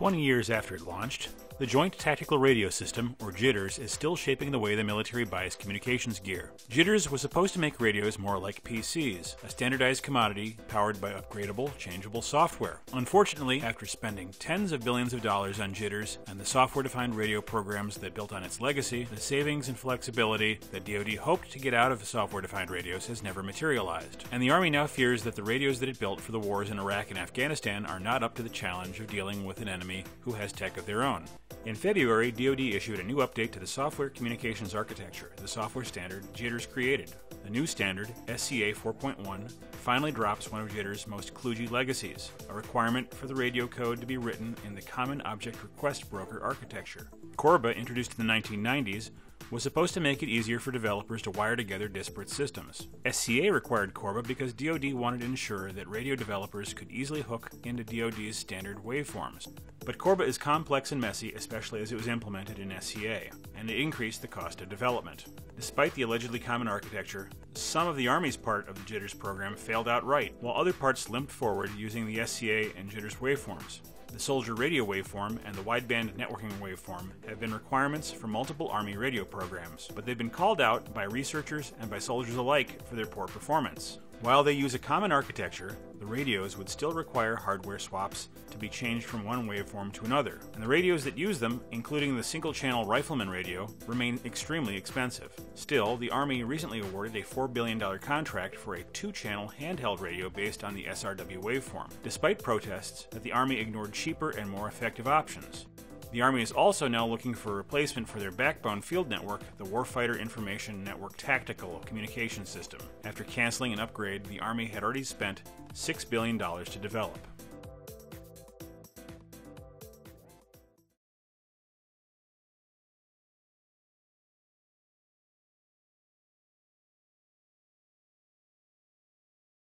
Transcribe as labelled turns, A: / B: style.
A: 20 years after it launched, the Joint Tactical Radio System, or JTRS, is still shaping the way the military buys communications gear. JTRS was supposed to make radios more like PCs, a standardized commodity powered by upgradable, changeable software. Unfortunately, after spending tens of billions of dollars on JTRS and the software-defined radio programs that built on its legacy, the savings and flexibility that DoD hoped to get out of software-defined radios has never materialized. And the Army now fears that the radios that it built for the wars in Iraq and Afghanistan are not up to the challenge of dealing with an enemy who has tech of their own. In February, DoD issued a new update to the software communications architecture, the software standard JTRS created. The new standard, SCA 4.1, finally drops one of JTRS' most kludgy legacies, a requirement for the radio code to be written in the Common Object Request Broker architecture. CORBA, introduced in the 1990s, was supposed to make it easier for developers to wire together disparate systems. SCA required CORBA because DoD wanted to ensure that radio developers could easily hook into DoD's standard waveforms. But CORBA is complex and messy, especially as it was implemented in SCA, and it increased the cost of development. Despite the allegedly common architecture, some of the Army's part of the JTRS program failed outright, while other parts limped forward using the SCA and JTRS waveforms. The soldier radio waveform and the wideband networking waveform have been requirements for multiple Army radio programs, but they've been called out by researchers and by soldiers alike for their poor performance. While they use a common architecture, the radios would still require hardware swaps to be changed from one waveform to another, and the radios that use them, including the single-channel Rifleman radio, remain extremely expensive. Still, the Army recently awarded a $4 billion contract for a 2-channel handheld radio based on the SRW waveform, despite protests that the Army ignored cheaper and more effective options. The Army is also now looking for a replacement for their backbone field network, the Warfighter Information Network Tactical Communication System. After canceling an upgrade the Army had already spent $6 billion to develop.